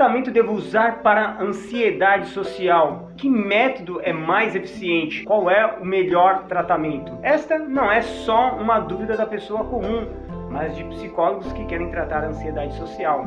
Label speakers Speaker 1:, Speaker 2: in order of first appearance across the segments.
Speaker 1: tratamento devo usar para ansiedade social? Que método é mais eficiente? Qual é o melhor tratamento? Esta não é só uma dúvida da pessoa comum, mas de psicólogos que querem tratar a ansiedade social.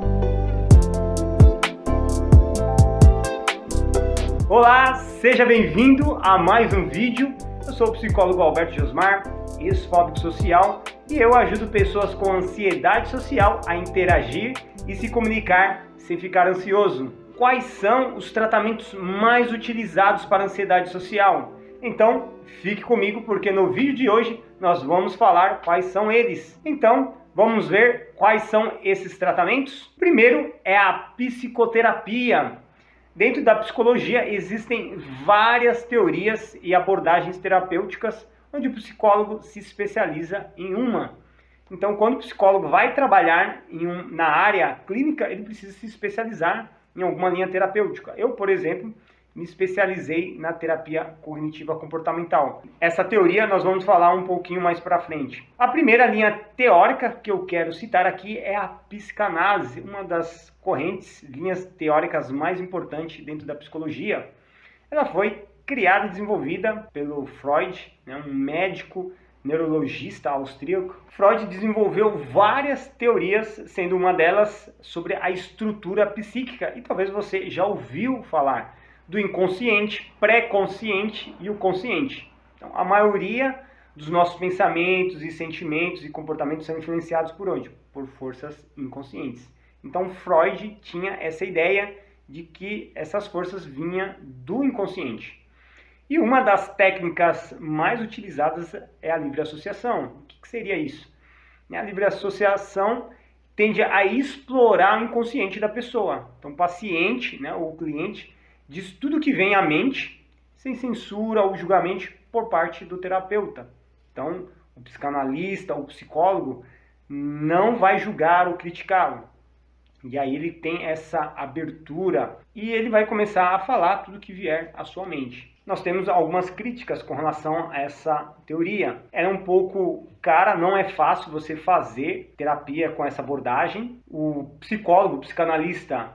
Speaker 1: Olá, seja bem-vindo a mais um vídeo. Eu sou o psicólogo Alberto Josmar, ex-fóbico social, e eu ajudo pessoas com ansiedade social a interagir e se comunicar sem ficar ansioso. Quais são os tratamentos mais utilizados para a ansiedade social? Então, fique comigo porque no vídeo de hoje nós vamos falar quais são eles. Então, vamos ver quais são esses tratamentos? Primeiro é a psicoterapia. Dentro da psicologia existem várias teorias e abordagens terapêuticas onde o psicólogo se especializa em uma. Então, quando o psicólogo vai trabalhar na área clínica, ele precisa se especializar em alguma linha terapêutica. Eu, por exemplo, me especializei na terapia cognitiva comportamental. Essa teoria nós vamos falar um pouquinho mais para frente. A primeira linha teórica que eu quero citar aqui é a psicanálise, uma das linhas teóricas mais importantes dentro da psicologia. Ela foi criada e desenvolvida pelo Freud, um médico neurologista austríaco. Freud desenvolveu várias teorias, sendo uma delas sobre a estrutura psíquica, e talvez você já ouviu falar do inconsciente, pré-consciente e o consciente. Então, a maioria dos nossos pensamentos e sentimentos e comportamentos são influenciados por onde? Por forças inconscientes. Então, Freud tinha essa ideia de que essas forças vinham do inconsciente. E uma das técnicas mais utilizadas é a livre associação. O que seria isso? A livre associação tende a explorar o inconsciente da pessoa. Então, o paciente, ou o cliente, diz tudo que vem à mente, sem censura ou julgamento por parte do terapeuta. Então, o psicanalista, o psicólogo, não vai julgar ou criticá-lo. E aí ele tem essa abertura e ele vai começar a falar tudo que vier à sua mente. Nós temos algumas críticas com relação a essa teoria. Ela é um pouco cara, não é fácil você fazer terapia com essa abordagem. O psicólogo, o psicanalista,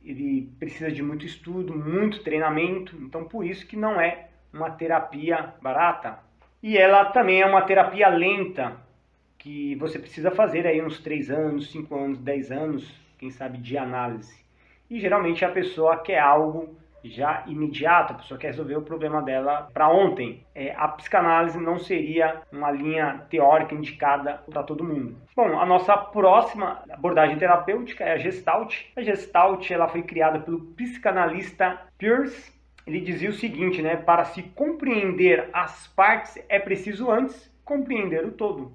Speaker 1: ele precisa de muito estudo, muito treinamento, então por isso que não é uma terapia barata. E ela também é uma terapia lenta, que você precisa fazer aí uns 3 anos, 5 anos, 10 anos, quem sabe, de análise. E geralmente a pessoa quer algo já imediato, a pessoa quer resolver o problema dela para ontem. A psicanálise não seria uma linha teórica indicada para todo mundo. Bom, a nossa próxima abordagem terapêutica é a Gestalt. A Gestalt ela foi criada pelo psicanalista Peirce. Ele dizia o seguinte, para se compreender as partes é preciso antes compreender o todo.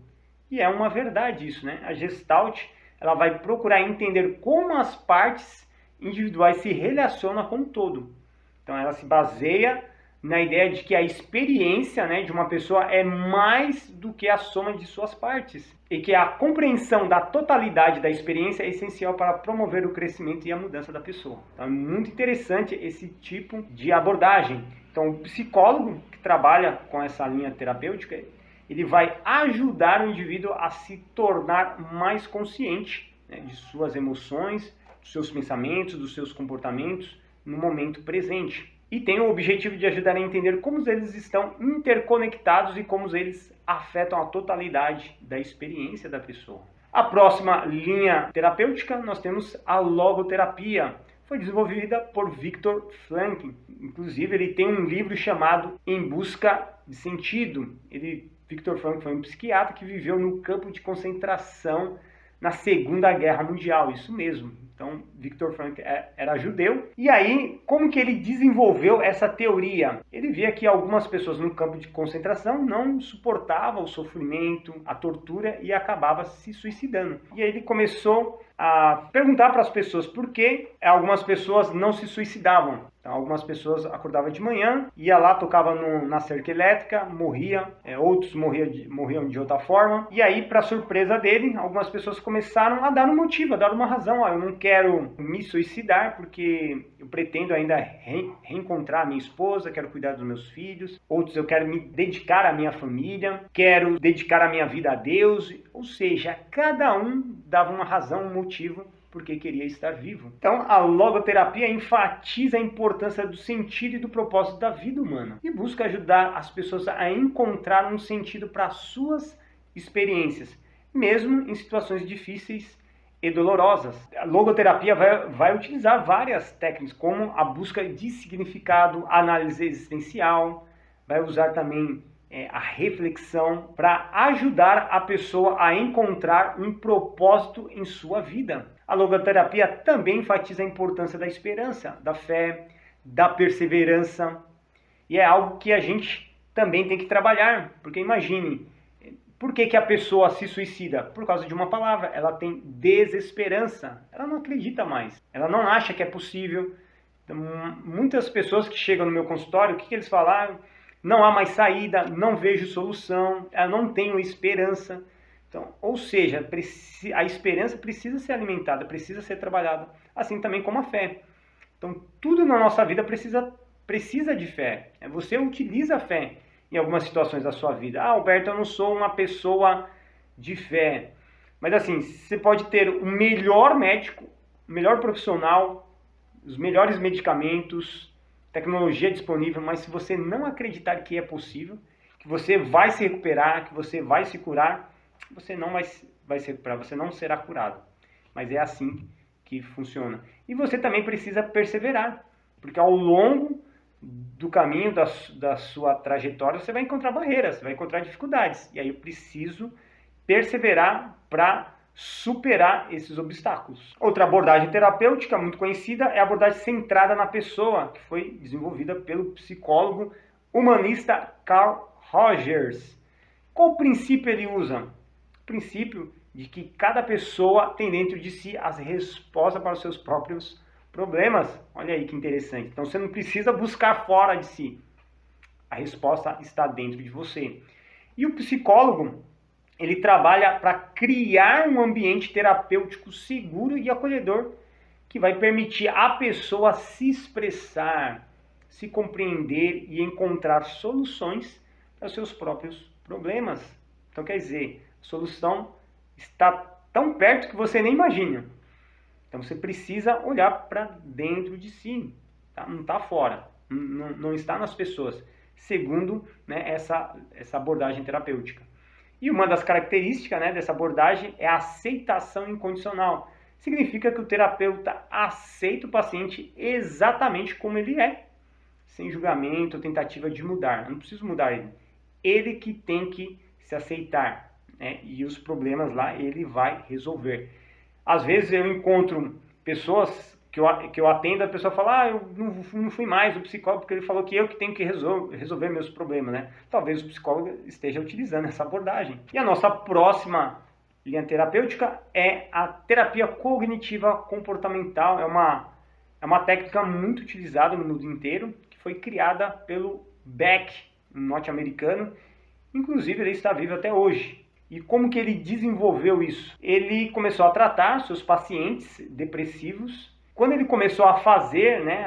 Speaker 1: E é uma verdade isso, A Gestalt ela vai procurar entender como as partes individuais se relacionam com o todo. Então ela se baseia na ideia de que a experiência de uma pessoa é mais do que a soma de suas partes. E que a compreensão da totalidade da experiência é essencial para promover o crescimento e a mudança da pessoa. Então é muito interessante esse tipo de abordagem. Então o psicólogo que trabalha com essa linha terapêutica, ele vai ajudar o indivíduo a se tornar mais consciente de suas emoções, dos seus pensamentos, dos seus comportamentos no momento presente. E tem o objetivo de ajudar a entender como eles estão interconectados e como eles afetam a totalidade da experiência da pessoa. A próxima linha terapêutica nós temos a logoterapia. Foi desenvolvida por Viktor Frankl. Inclusive ele tem um livro chamado Em Busca de Sentido. Viktor Frankl foi um psiquiatra que viveu no campo de concentração na Segunda Guerra Mundial, isso mesmo. Então, Viktor Frankl era judeu. E aí, como que ele desenvolveu essa teoria? Ele via que algumas pessoas no campo de concentração não suportavam o sofrimento, a tortura e acabavam se suicidando. E aí ele começou a perguntar para as pessoas por que algumas pessoas não se suicidavam. Então, algumas pessoas acordavam de manhã, ia lá, tocava na cerca elétrica, morria, outros morriam de outra forma. E aí, para surpresa dele, algumas pessoas começaram a dar um motivo, a dar uma razão. Eu não quero me suicidar porque eu pretendo ainda reencontrar a minha esposa, quero cuidar dos meus filhos. Outros, eu quero me dedicar à minha família, quero dedicar a minha vida a Deus. Ou seja, cada um dava uma razão, um motivo porque queria estar vivo. Então, a logoterapia enfatiza a importância do sentido e do propósito da vida humana e busca ajudar as pessoas a encontrar um sentido para suas experiências, mesmo em situações difíceis e dolorosas. A logoterapia vai utilizar várias técnicas, como a busca de significado, a análise existencial, vai usar também a reflexão para ajudar a pessoa a encontrar um propósito em sua vida. A logoterapia também enfatiza a importância da esperança, da fé, da perseverança, e é algo que a gente também tem que trabalhar, porque imagine, por que a pessoa se suicida? Por causa de uma palavra, ela tem desesperança, ela não acredita mais, ela não acha que é possível. Então, muitas pessoas que chegam no meu consultório, o que eles falaram? Não há mais saída, não vejo solução, eu não tenho esperança. Então, ou seja, a esperança precisa ser alimentada, precisa ser trabalhada, assim também como a fé. Então, tudo na nossa vida precisa de fé. Você utiliza a fé em algumas situações da sua vida. Ah, Alberto, eu não sou uma pessoa de fé. Mas assim, você pode ter o melhor médico, o melhor profissional, os melhores medicamentos, tecnologia disponível, mas se você não acreditar que é possível, que você vai se recuperar, que você vai se curar, você não vai se recuperar, você não será curado. Mas é assim que funciona. E você também precisa perseverar, porque ao longo do caminho da sua trajetória você vai encontrar barreiras, vai encontrar dificuldades. E aí eu preciso perseverar para superar esses obstáculos. Outra abordagem terapêutica muito conhecida é a abordagem centrada na pessoa, que foi desenvolvida pelo psicólogo humanista Carl Rogers. Qual princípio ele usa? O princípio de que cada pessoa tem dentro de si as respostas para os seus próprios problemas. Olha aí que interessante. Então você não precisa buscar fora de si. A resposta está dentro de você. E o psicólogo, ele trabalha para criar um ambiente terapêutico seguro e acolhedor que vai permitir à pessoa se expressar, se compreender e encontrar soluções para os seus próprios problemas. Então quer dizer, a solução está tão perto que você nem imagina. Então você precisa olhar para dentro de si, tá? Não está fora, não está nas pessoas, segundo, né, essa abordagem terapêutica. E uma das características, né, dessa abordagem é a aceitação incondicional. Significa que o terapeuta aceita o paciente exatamente como ele é, sem julgamento ou tentativa de mudar. Eu não preciso mudar ele. Ele que tem que se aceitar, né, e os problemas lá ele vai resolver. Às vezes eu encontro pessoas que eu atendo, a pessoa fala, eu não fui mais o psicólogo porque ele falou que eu que tenho que resolver meus problemas, né? Talvez o psicólogo esteja utilizando essa abordagem. E a nossa próxima linha terapêutica é a terapia cognitiva comportamental. É uma técnica muito utilizada no mundo inteiro, que foi criada pelo Beck, um norte-americano. Inclusive ele está vivo até hoje. E como que ele desenvolveu isso? Ele começou a tratar seus pacientes depressivos. Quando ele começou a fazer, né,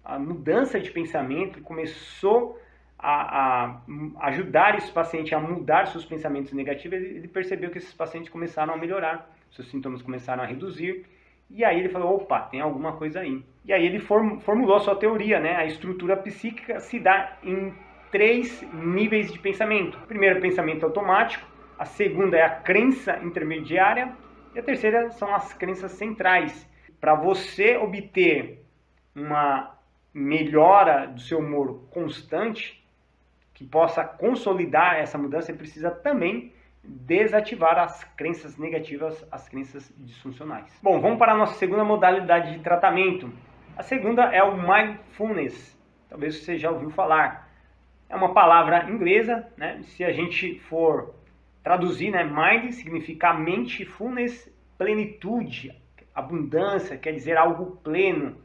Speaker 1: a mudança de pensamento, começou a ajudar esse paciente a mudar seus pensamentos negativos, ele percebeu que esses pacientes começaram a melhorar, seus sintomas começaram a reduzir, e aí ele falou, opa, tem alguma coisa aí. E aí ele formulou a sua teoria, né? A estrutura psíquica se dá em 3 níveis de pensamento. O primeiro, pensamento automático, a segunda é a crença intermediária, e a terceira são as crenças centrais. Para você obter uma melhora do seu humor constante, que possa consolidar essa mudança, você precisa também desativar as crenças negativas, as crenças disfuncionais. Bom, vamos para a nossa segunda modalidade de tratamento. A segunda é o Mindfulness. Talvez você já ouviu falar. É uma palavra inglesa, né? Se a gente for traduzir, né? Mind significa mente, fullness, plenitude, abundância, quer dizer algo pleno.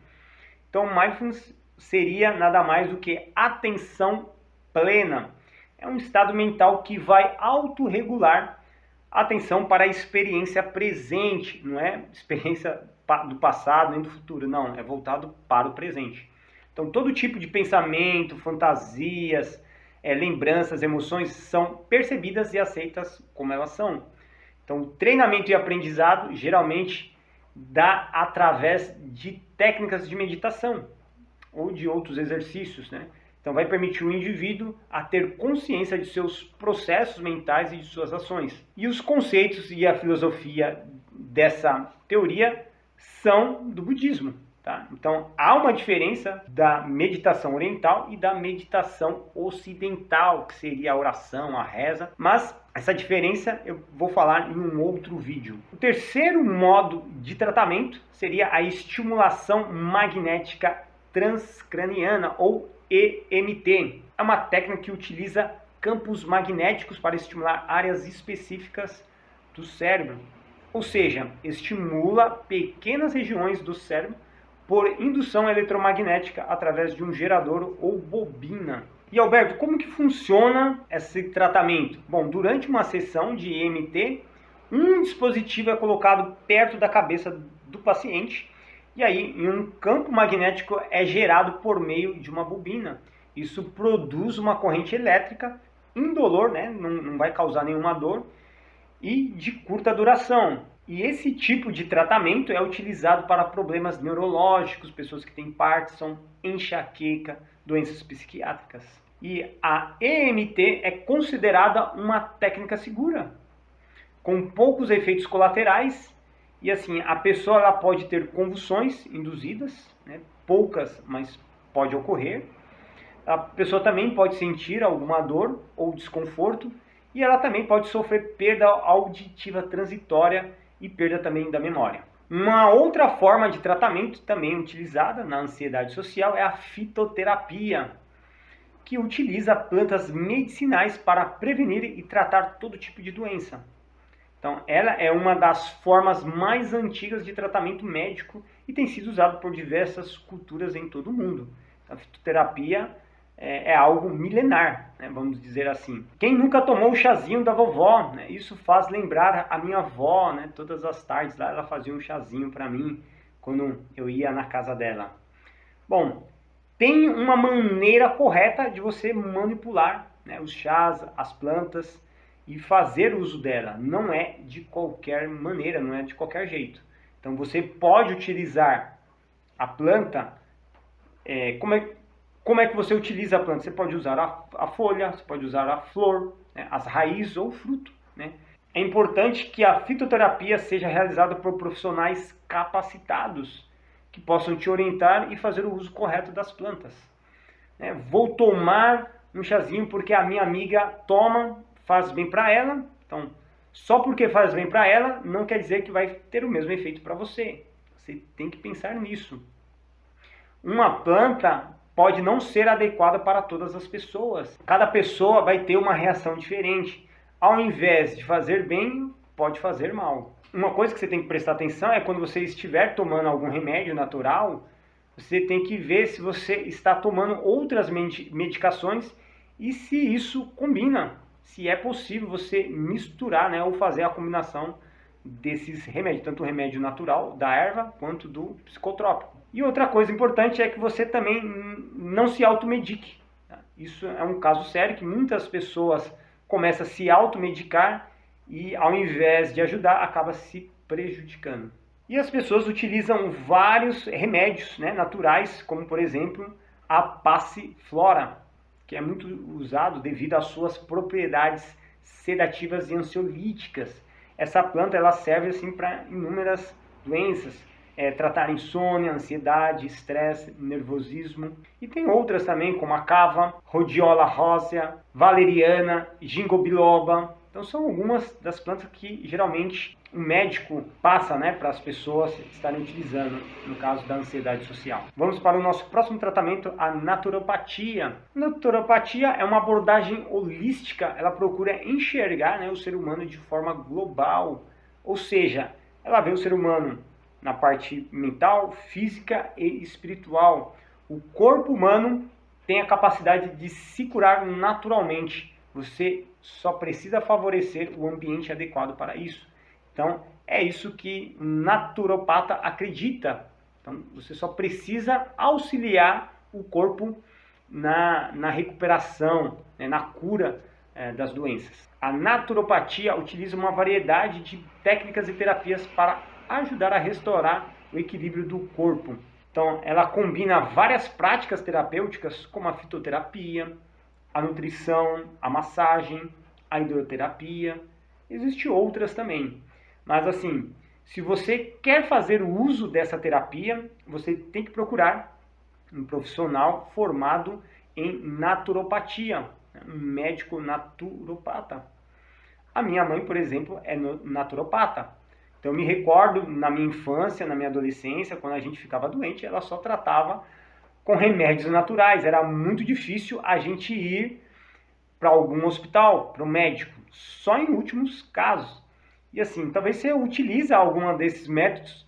Speaker 1: Então, mindfulness seria nada mais do que atenção plena. É um estado mental que vai autorregular a atenção para a experiência presente, não é experiência do passado nem do futuro, não, é voltado para o presente. Então, todo tipo de pensamento, fantasias, lembranças, emoções são percebidas e aceitas como elas são. Então, o treinamento e aprendizado geralmente através de técnicas de meditação ou de outros exercícios, né? Então vai permitir o indivíduo a ter consciência de seus processos mentais e de suas ações. E os conceitos e a filosofia dessa teoria são do budismo. Tá? Então há uma diferença da meditação oriental e da meditação ocidental, que seria a oração, a reza, mas essa diferença eu vou falar em um outro vídeo. O terceiro modo de tratamento seria a estimulação magnética transcraniana, ou EMT. É uma técnica que utiliza campos magnéticos para estimular áreas específicas do cérebro, ou seja, estimula pequenas regiões do cérebro por indução eletromagnética através de um gerador ou bobina. E Alberto, como que funciona esse tratamento? Bom, durante uma sessão de EMT, um dispositivo é colocado perto da cabeça do paciente e aí um campo magnético é gerado por meio de uma bobina. Isso produz uma corrente elétrica indolor, né? Não vai causar nenhuma dor, e de curta duração. E esse tipo de tratamento é utilizado para problemas neurológicos, pessoas que têm Parkinson, enxaqueca, doenças psiquiátricas. E a EMT é considerada uma técnica segura, com poucos efeitos colaterais. E assim, a pessoa ela pode ter convulsões induzidas, né? Poucas, mas pode ocorrer. A pessoa também pode sentir alguma dor ou desconforto, e ela também pode sofrer perda auditiva transitória e perda também da memória. Uma outra forma de tratamento também utilizada na ansiedade social é a fitoterapia, que utiliza plantas medicinais para prevenir e tratar todo tipo de doença. Então, ela é uma das formas mais antigas de tratamento médico e tem sido usada por diversas culturas em todo o mundo. A fitoterapia é algo milenar, né, vamos dizer assim. Quem nunca tomou o chazinho da vovó, né, isso faz lembrar a minha avó, né, todas as tardes lá ela fazia um chazinho para mim quando eu ia na casa dela. Bom, tem uma maneira correta de você manipular, né, os chás, as plantas e fazer uso dela. Não é de qualquer maneira, não é de qualquer jeito. Então você pode utilizar a planta, como é que você utiliza a planta? Você pode usar a folha, você pode usar a flor, né, as raízes ou o fruto, né? É importante que a fitoterapia seja realizada por profissionais capacitados, que possam te orientar e fazer o uso correto das plantas. Vou tomar um chazinho porque a minha amiga toma, faz bem para ela. Então, só porque faz bem para ela, não quer dizer que vai ter o mesmo efeito para você. Você tem que pensar nisso. Uma planta pode não ser adequada para todas as pessoas. Cada pessoa vai ter uma reação diferente. Ao invés de fazer bem, pode fazer mal. Uma coisa que você tem que prestar atenção é quando você estiver tomando algum remédio natural, você tem que ver se você está tomando outras medicações e se isso combina. Se é possível você misturar, né, ou fazer a combinação desses remédios, tanto o remédio natural da erva quanto do psicotrópico. E outra coisa importante é que você também não se automedique. Isso é um caso sério que muitas pessoas começam a se automedicar e ao invés de ajudar, acaba se prejudicando. E as pessoas utilizam vários remédios, né, naturais, como por exemplo a passiflora, que é muito usado devido às suas propriedades sedativas e ansiolíticas. Essa planta ela serve assim para inúmeras doenças, tratar insônia, ansiedade, estresse, nervosismo. E tem outras também, como a cava, rhodiola rósea, valeriana, ginkgo biloba. Então são algumas das plantas que geralmente o médico passa, né, para as pessoas estarem utilizando no caso da ansiedade social. Vamos para o nosso próximo tratamento, a naturopatia. A naturopatia é uma abordagem holística, ela procura enxergar, né, o ser humano de forma global, ou seja, ela vê o ser humano na parte mental, física e espiritual. O corpo humano tem a capacidade de se curar naturalmente. Você só precisa favorecer o ambiente adequado para isso. Então, é isso que o naturopata acredita. Então, você só precisa auxiliar o corpo na recuperação, né, na cura das doenças. A naturopatia utiliza uma variedade de técnicas e terapias para ajudar a restaurar o equilíbrio do corpo. Então, ela combina várias práticas terapêuticas, como a fitoterapia, a nutrição, a massagem, a hidroterapia. Existem outras também. Mas assim, se você quer fazer o uso dessa terapia, você tem que procurar um profissional formado em naturopatia, um médico naturopata. A minha mãe, por exemplo, é naturopata. Então eu me recordo na minha infância, na minha adolescência, quando a gente ficava doente, ela só tratava com remédios naturais. Era muito difícil a gente ir para algum hospital, para o médico, só em últimos casos. E assim, talvez você utilize algum desses métodos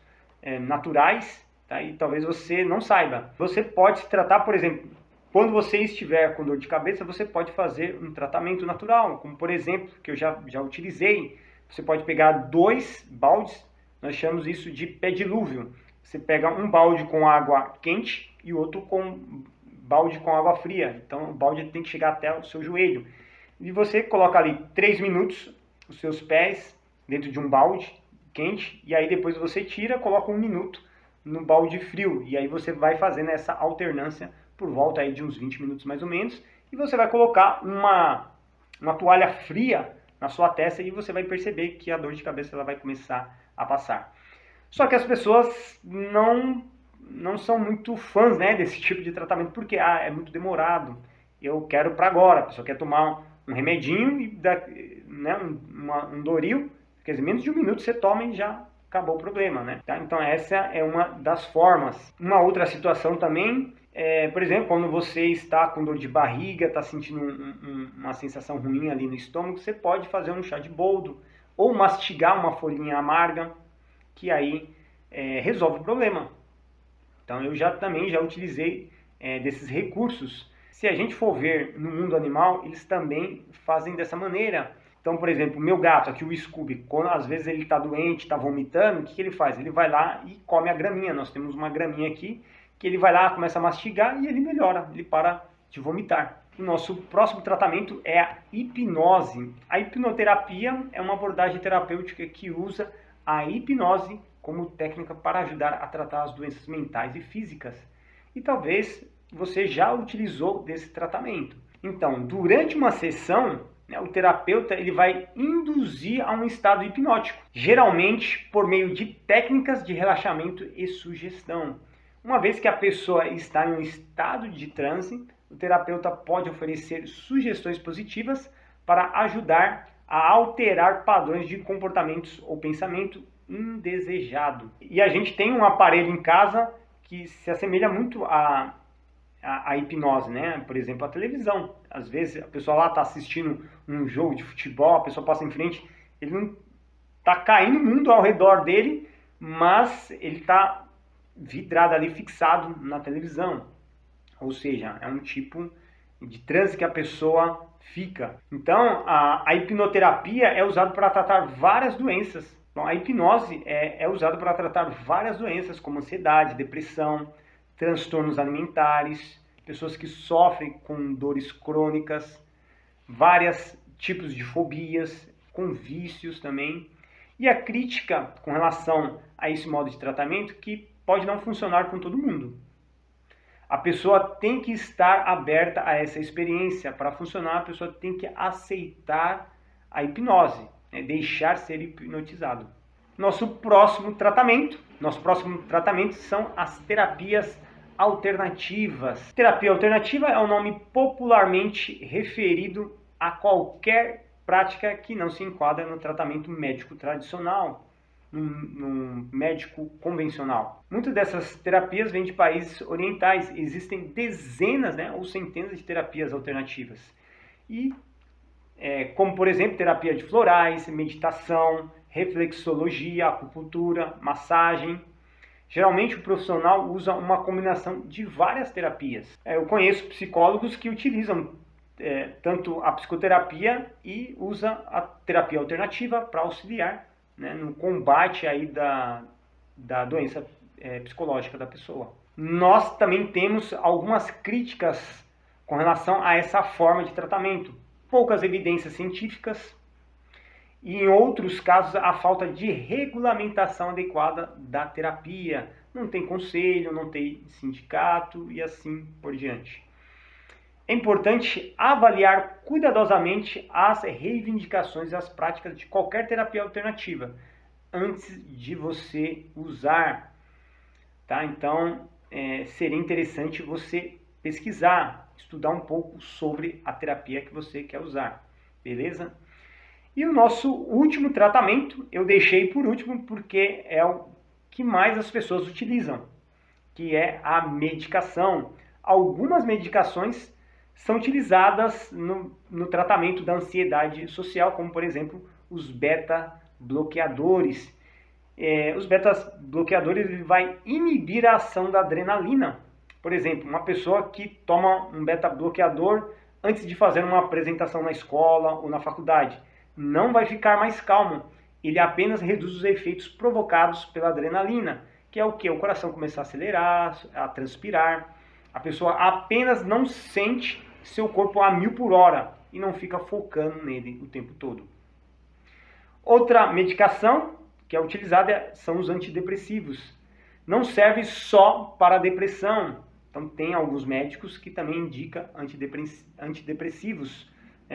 Speaker 1: naturais, tá? E talvez você não saiba. Você pode se tratar, por exemplo, quando você estiver com dor de cabeça, você pode fazer um tratamento natural, como por exemplo, que eu já utilizei. Você pode pegar 2 baldes, nós chamamos isso de pedilúvio. Você pega um balde com água quente e outro com balde com água fria. Então o balde tem que chegar até o seu joelho. E você coloca ali 3 minutos os seus pés dentro de um balde quente, e aí depois você tira, coloca 1 minuto no balde frio. E aí você vai fazendo essa alternância por volta aí de uns 20 minutos mais ou menos. E você vai colocar uma toalha fria na sua testa e você vai perceber que a dor de cabeça ela vai começar a passar. Só que as pessoas não são muito fãs, né, desse tipo de tratamento, porque é muito demorado, eu quero para agora. A pessoa quer tomar um remedinho e né, um Doril, quer dizer, menos de 1 minuto você toma e já acabou o problema, né? Tá? Então essa é uma das formas. Uma outra situação também por exemplo, quando você está com dor de barriga, está sentindo uma sensação ruim ali no estômago, você pode fazer um chá de boldo ou mastigar uma folhinha amarga, que aí resolve o problema. Então eu também já utilizei desses recursos. Se a gente for ver no mundo animal, eles também fazem dessa maneira. Então, por exemplo, o meu gato aqui, o Scooby, quando às vezes ele está doente, está vomitando, o que ele faz? Ele vai lá e come a graminha. Nós temos uma graminha aqui, que ele vai lá, começa a mastigar e ele melhora, ele para de vomitar. O nosso próximo tratamento é a hipnose. A hipnoterapia é uma abordagem terapêutica que usa a hipnose como técnica para ajudar a tratar as doenças mentais e físicas. E talvez você já utilizou desse tratamento. Então, durante uma sessão, o terapeuta ele vai induzir a um estado hipnótico, geralmente por meio de técnicas de relaxamento e sugestão. Uma vez que a pessoa está em um estado de transe, o terapeuta pode oferecer sugestões positivas para ajudar a alterar padrões de comportamentos ou pensamento indesejado. E a gente tem um aparelho em casa que se assemelha muito à hipnose, né? Por exemplo, a televisão. Às vezes a pessoa lá está assistindo um jogo de futebol, a pessoa passa em frente, ele não está caindo o mundo ao redor dele, mas ele está vidrado ali, fixado na televisão. Ou seja, é um tipo de transe que a pessoa fica. Então, a hipnoterapia é usada para tratar várias doenças. Então, a hipnose é usada para tratar várias doenças, como ansiedade, depressão, transtornos alimentares, pessoas que sofrem com dores crônicas, vários tipos de fobias, com vícios também. E a crítica com relação a esse modo de tratamento que pode não funcionar com todo mundo. A pessoa tem que estar aberta a essa experiência. Para funcionar, a pessoa tem que aceitar a hipnose, né? Deixar ser hipnotizado. Nosso próximo tratamento são as terapias alternativas. Terapia alternativa é um nome popularmente referido a qualquer prática que não se enquadra no tratamento médico tradicional, no médico convencional. Muitas dessas terapias vêm de países orientais. Existem dezenas, né, ou centenas de terapias alternativas. E, como por exemplo, terapia de florais, meditação, reflexologia, acupuntura, massagem. Geralmente o profissional usa uma combinação de várias terapias. Eu conheço psicólogos que utilizam tanto a psicoterapia e usa a terapia alternativa para auxiliar, né, no combate aí da doença psicológica da pessoa. Nós também temos algumas críticas com relação a essa forma de tratamento. Poucas evidências científicas E em outros casos, a falta de regulamentação adequada da terapia. Não tem conselho, não tem sindicato e assim por diante. É importante avaliar cuidadosamente as reivindicações e as práticas de qualquer terapia alternativa antes de você usar. Tá? Então, seria interessante você pesquisar, estudar um pouco sobre a terapia que você quer usar. Beleza? E o nosso último tratamento, eu deixei por último porque é o que mais as pessoas utilizam, que é a medicação. Algumas medicações são utilizadas no tratamento da ansiedade social, como por exemplo os beta-bloqueadores. Os beta-bloqueadores vai inibir a ação da adrenalina. Por exemplo, uma pessoa que toma um beta-bloqueador antes de fazer uma apresentação na escola ou na faculdade, não vai ficar mais calmo. Ele apenas reduz os efeitos provocados pela adrenalina, que é o que? O coração começar a acelerar, a transpirar. A pessoa apenas não sente seu corpo a 1000 por hora e não fica focando nele o tempo todo. Outra medicação que é utilizada são os antidepressivos. Não serve só para a depressão. Então tem alguns médicos que também indicam antidepressivos.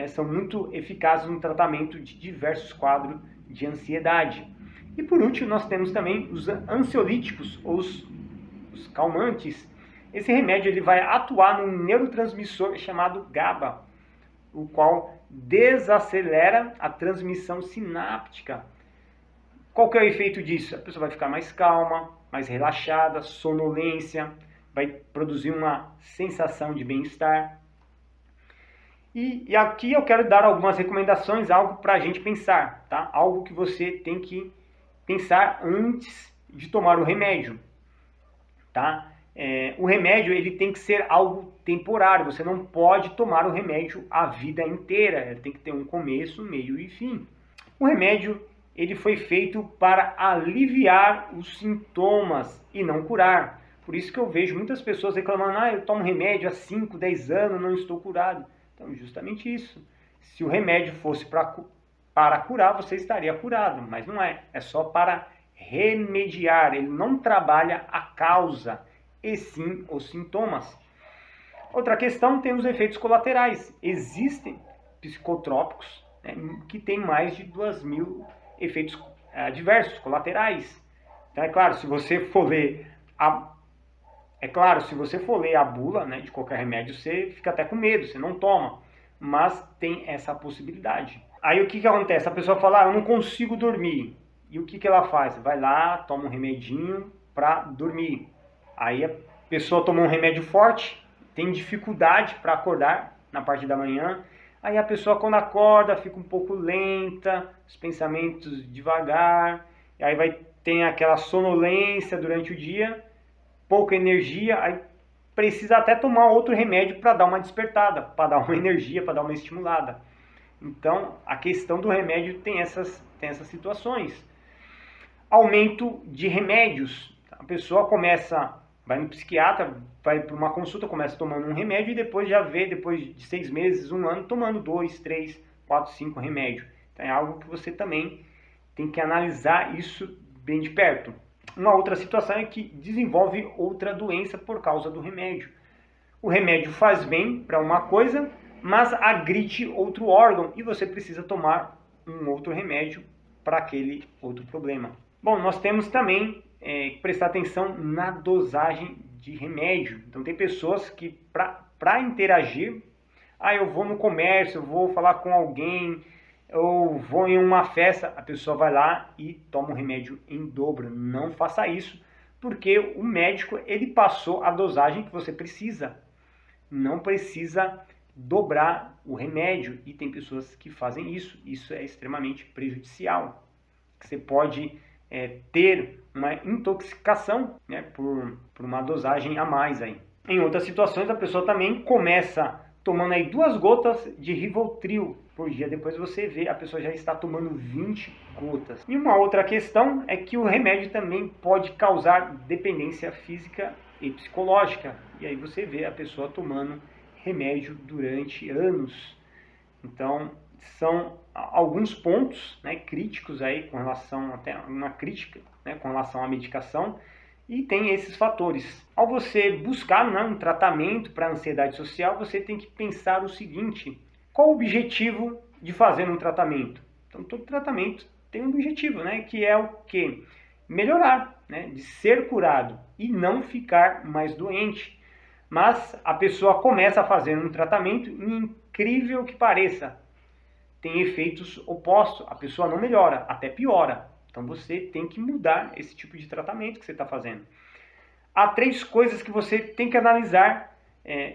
Speaker 1: São muito eficazes no tratamento de diversos quadros de ansiedade. E por último, nós temos também os ansiolíticos, ou os calmantes. Esse remédio ele vai atuar num neurotransmissor chamado GABA, o qual desacelera a transmissão sináptica. Qual que é o efeito disso? A pessoa vai ficar mais calma, mais relaxada, sonolência, vai produzir uma sensação de bem-estar. E aqui eu quero dar algumas recomendações, algo para a gente pensar, tá? Algo que você tem que pensar antes de tomar o remédio, tá? O remédio ele tem que ser algo temporário, você não pode tomar o remédio a vida inteira, ele tem que ter um começo, meio e fim. O remédio ele foi feito para aliviar os sintomas e não curar. Por isso que eu vejo muitas pessoas reclamando, eu tomo remédio há 5, 10 anos, não estou curado. Então, justamente isso. Se o remédio fosse para curar, você estaria curado, mas não é. É só para remediar. Ele não trabalha a causa, e sim os sintomas. Outra questão tem os efeitos colaterais. Existem psicotrópicos, né, que têm mais de 2.000 efeitos adversos, colaterais. Então, é claro, se você for ler a bula, né, de qualquer remédio, você fica até com medo, você não toma. Mas tem essa possibilidade. Aí o que acontece? A pessoa fala, eu não consigo dormir. E o que ela faz? Vai lá, toma um remedinho para dormir. Aí a pessoa toma um remédio forte, tem dificuldade para acordar na parte da manhã. Aí a pessoa quando acorda fica um pouco lenta, os pensamentos devagar. E aí tem aquela sonolência durante o dia, pouca energia, aí precisa até tomar outro remédio para dar uma despertada, para dar uma energia, para dar uma estimulada. Então, a questão do remédio tem essas situações. Aumento de remédios. A pessoa vai no psiquiatra, vai para uma consulta, começa tomando um remédio e depois já vê, depois de 6 meses, 1 ano, tomando 2, 3, 4, 5 remédios. Então, é algo que você também tem que analisar isso bem de perto. Uma outra situação é que desenvolve outra doença por causa do remédio. O remédio faz bem para uma coisa, mas agride outro órgão e você precisa tomar um outro remédio para aquele outro problema. Bom, nós temos também que prestar atenção na dosagem de remédio. Então tem pessoas que para interagir, eu vou no comércio, eu vou falar com alguém, eu vou em uma festa, a pessoa vai lá e toma um remédio em dobro. Não faça isso, porque o médico ele passou a dosagem que você precisa. Não precisa dobrar o remédio. E tem pessoas que fazem isso. Isso é extremamente prejudicial. Você pode ter uma intoxicação, né, por uma dosagem a mais. Aí. Em outras situações, a pessoa também começa tomando aí 2 gotas de Rivotril por dia. Depois você vê, a pessoa já está tomando 20 gotas. E uma outra questão é que o remédio também pode causar dependência física e psicológica. E aí você vê a pessoa tomando remédio durante anos. Então, são alguns pontos, né, críticos aí com relação, até uma crítica, né, com relação à medicação, e tem esses fatores. Ao você buscar, né, um tratamento para ansiedade social, você tem que pensar o seguinte: qual o objetivo de fazer um tratamento? Então, todo tratamento tem um objetivo, né, que é o quê? Melhorar, né, de ser curado e não ficar mais doente. Mas a pessoa começa a fazer um tratamento, e incrível que pareça, tem efeitos opostos. A pessoa não melhora, até piora. Então você tem que mudar esse tipo de tratamento que você está fazendo. Há 3 coisas que você tem que analisar.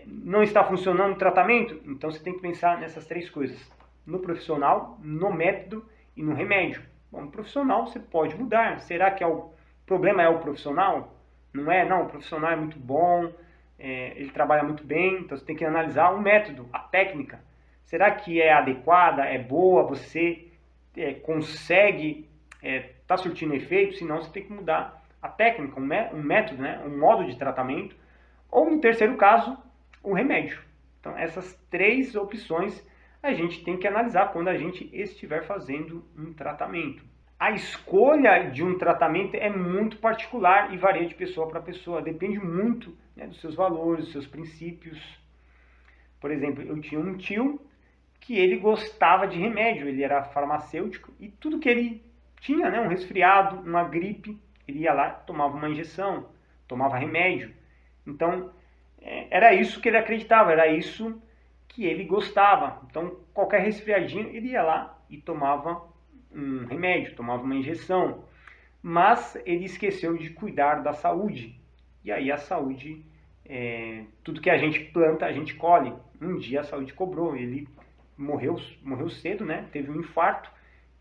Speaker 1: Não está funcionando o tratamento? Então você tem que pensar nessas 3 coisas. No profissional, no método e no remédio. Bom, no profissional você pode mudar. Será que o problema é o profissional? Não é? Não, o profissional é muito bom, ele trabalha muito bem. Então você tem que analisar o método, a técnica. Será que é adequada, é boa, você consegue tá surtindo efeito? Senão você tem que mudar a técnica, um método, né, um modo de tratamento. Ou no terceiro caso, o remédio. Então essas 3 opções a gente tem que analisar quando a gente estiver fazendo um tratamento. A escolha de um tratamento é muito particular e varia de pessoa para pessoa. Depende muito, né, dos seus valores, dos seus princípios. Por exemplo, eu tinha um tio que ele gostava de remédio, ele era farmacêutico e tudo que ele tinha, né, um resfriado, uma gripe, ele ia lá, tomava uma injeção, tomava remédio. Então, era isso que ele acreditava, era isso que ele gostava. Então, qualquer resfriadinho, ele ia lá e tomava um remédio, tomava uma injeção. Mas ele esqueceu de cuidar da saúde. E aí a saúde, tudo que a gente planta, a gente colhe. Um dia a saúde cobrou, ele morreu cedo, né? Teve um infarto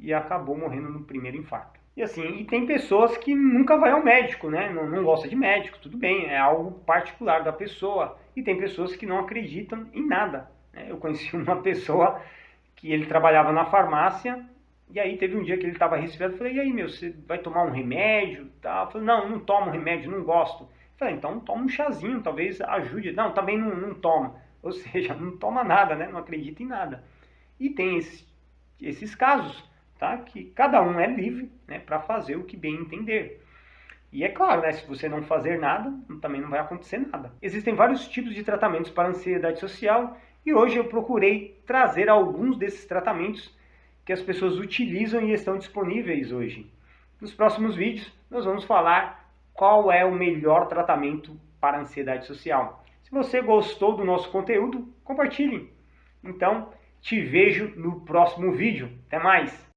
Speaker 1: e acabou morrendo no primeiro infarto. E assim, e tem pessoas que nunca vai ao médico, né? Não gosta de médico, tudo bem, é algo particular da pessoa. E tem pessoas que não acreditam em nada, né? Eu conheci uma pessoa que ele trabalhava na farmácia e aí teve um dia que ele estava resfriado. Eu falei, e aí, meu, você vai tomar um remédio? Tá? Eu falei, não tomo remédio, não gosto. Eu falei, então toma um chazinho, talvez ajude. Não, também não toma. Ou seja, não toma nada, né? Não acredita em nada. E tem esses casos, tá? Que cada um é livre, né, para fazer o que bem entender. E é claro, né, se você não fazer nada, também não vai acontecer nada. Existem vários tipos de tratamentos para ansiedade social e hoje eu procurei trazer alguns desses tratamentos que as pessoas utilizam e estão disponíveis hoje. Nos próximos vídeos nós vamos falar qual é o melhor tratamento para a ansiedade social. Se você gostou do nosso conteúdo, compartilhe. Então, te vejo no próximo vídeo. Até mais!